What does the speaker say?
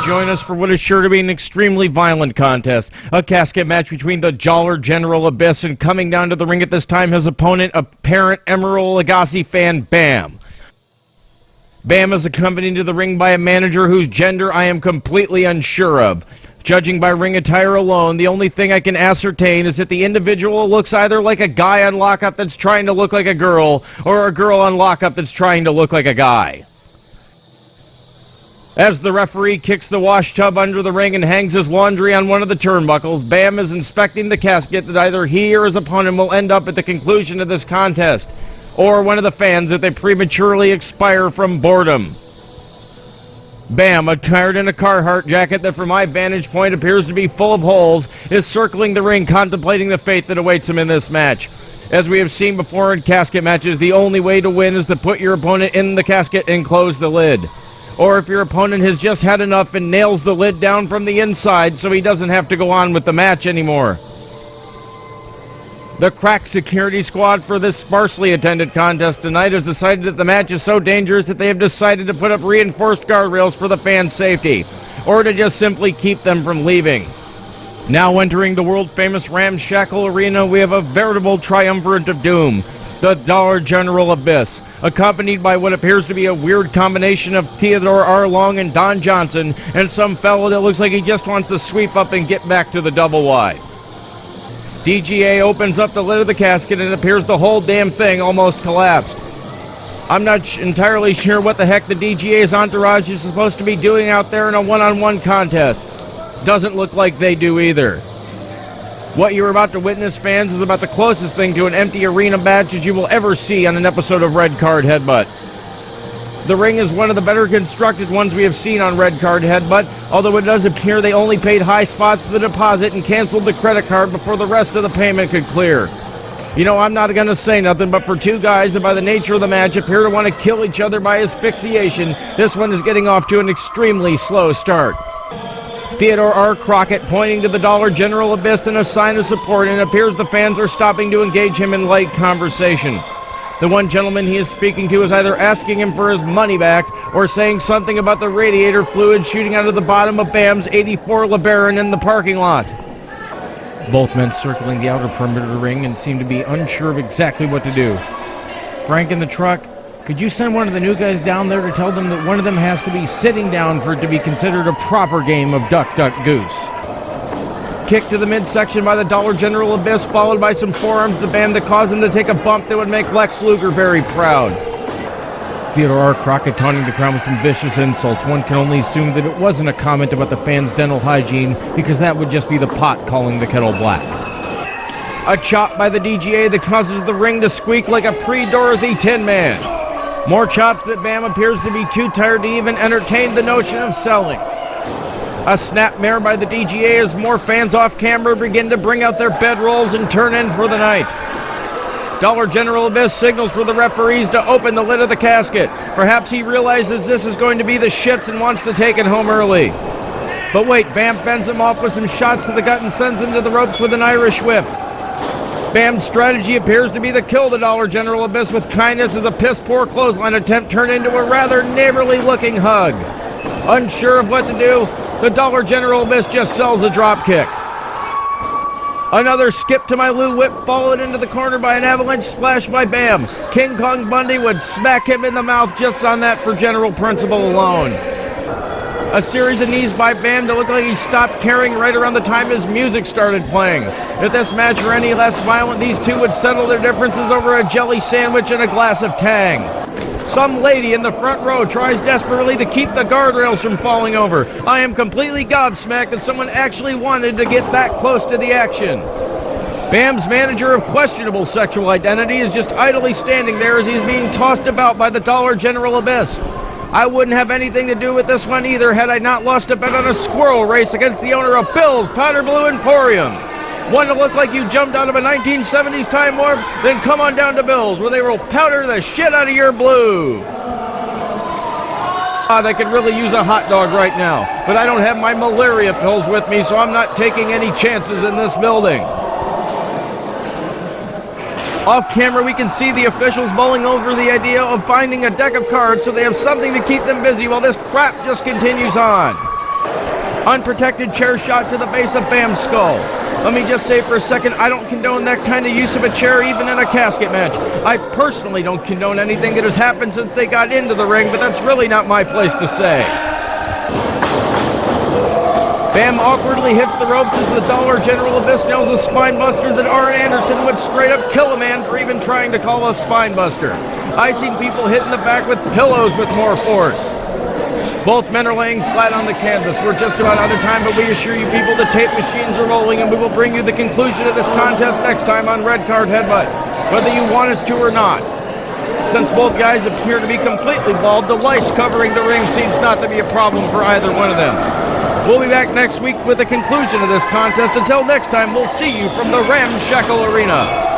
join us for what is sure to be an extremely violent contest. A casket match between the Dollar General Abyss, and coming down to the ring at this time, his opponent, apparent Emerald Lagasse fan, Bam. Bam is accompanied to the ring by a manager whose gender I am completely unsure of. Judging by ring attire alone, the only thing I can ascertain is that the individual looks either like a guy on lockup that's trying to look like a girl, or a girl on lockup that's trying to look like a guy. As the referee kicks the wash tub under the ring and hangs his laundry on one of the turnbuckles, Bam is inspecting the casket that either he or his opponent will end up at the conclusion of this contest, or one of the fans if they prematurely expire from boredom. Bam, attired in a Carhartt jacket that from my vantage point appears to be full of holes, is circling the ring contemplating the fate that awaits him in this match. As we have seen before in casket matches, the only way to win is to put your opponent in the casket and close the lid. Or if your opponent has just had enough and nails the lid down from the inside so he doesn't have to go on with the match anymore. The crack security squad for this sparsely attended contest tonight has decided that the match is so dangerous that they have decided to put up reinforced guardrails for the fans' safety, or to just simply keep them from leaving. Now entering the world-famous Ramshackle Arena, we have a veritable triumvirate of doom, the Dollar General Abyss, accompanied by what appears to be a weird combination of Theodore R. Long and Don Johnson, and some fellow that looks like he just wants to sweep up and get back to the double wide. DGA opens up the lid of the casket and it appears the whole damn thing almost collapsed. I'm not entirely sure what the heck the DGA's entourage is supposed to be doing out there in a one-on-one contest. Doesn't look like they do either. What you're about to witness, fans, is about the closest thing to an empty arena match as you will ever see on an episode of Red Card Headbutt. The ring is one of the better constructed ones we have seen on Red Card Headbutt, although it does appear they only paid high spots to the deposit and canceled the credit card before the rest of the payment could clear. You know, I'm not going to say nothing, but for two guys that by the nature of the match appear to want to kill each other by asphyxiation, this one is getting off to an extremely slow start. Theodore R. Crockett pointing to the Dollar General Abyss in a sign of support, and it appears the fans are stopping to engage him in light conversation. The one gentleman he is speaking to is either asking him for his money back or saying something about the radiator fluid shooting out of the bottom of Bam's 84 LeBaron in the parking lot. Both men circling the outer perimeter of the ring and seem to be unsure of exactly what to do. Frank in the truck, could you send one of the new guys down there to tell them that one of them has to be sitting down for it to be considered a proper game of Duck, Duck, Goose? Kick to the midsection by the Dollar General Abyss, followed by some forearms to Bam that cause him to take a bump that would make Lex Luger very proud. Theodore R. Crockett taunting the crowd with some vicious insults. One can only assume that it wasn't a comment about the fans' dental hygiene, because that would just be the pot calling the kettle black. A chop by the DGA that causes the ring to squeak like a pre-Dorothy Tin Man. More chops that Bam appears to be too tired to even entertain the notion of selling. A snapmare by the DGA as more fans off camera begin to bring out their bedrolls and turn in for the night. Dollar General Abyss signals for the referees to open the lid of the casket. Perhaps he realizes this is going to be the shits and wants to take it home early. But wait, Bam fends him off with some shots to the gut and sends him to the ropes with an Irish whip. Bam's strategy appears to be to kill the Dollar General Abyss with kindness as a piss-poor clothesline attempt turned into a rather neighborly-looking hug. Unsure of what to do, the Dollar General Abyss just sells a drop kick. Another skip to my Lou whip, followed into the corner by an avalanche splash by Bam. King Kong Bundy would smack him in the mouth just on that for general principle alone. A series of knees by Bam that looked like he stopped caring right around the time his music started playing. If this match were any less violent, these two would settle their differences over a jelly sandwich and a glass of Tang. Some lady in the front row tries desperately to keep the guardrails from falling over. I am completely gobsmacked that someone actually wanted to get that close to the action. Bam's manager of questionable sexual identity is just idly standing there as he's being tossed about by the Dollar General Abyss. I wouldn't have anything to do with this one either had I not lost a bet on a squirrel race against the owner of Bill's Powder Blue Emporium. Want to look like you jumped out of a 1970s time warp? Then come on down to Bill's where they will powder the shit out of your blue. God, I could really use a hot dog right now, but I don't have my malaria pills with me, so I'm not taking any chances in this building. Off camera, we can see the officials mulling over the idea of finding a deck of cards so they have something to keep them busy while this crap just continues on. Unprotected chair shot to the base of Bam's skull. Let me just say for a second, I don't condone that kind of use of a chair even in a casket match. I personally don't condone anything that has happened since they got into the ring, but that's really not my place to say. Bam awkwardly hits the ropes as the Dollar General Abyss nails a spine buster that Arn Anderson would straight up kill a man for even trying to call a spine buster. I've seen people hit in the back with pillows with more force. Both men are laying flat on the canvas. We're just about out of time, but we assure you people the tape machines are rolling, and we will bring you the conclusion of this contest next time on Red Card Headbutt, whether you want us to or not. Since both guys appear to be completely bald, the lice covering the ring seems not to be a problem for either one of them. We'll be back next week with the conclusion of this contest. Until next time, we'll see you from the Ramshackle Arena.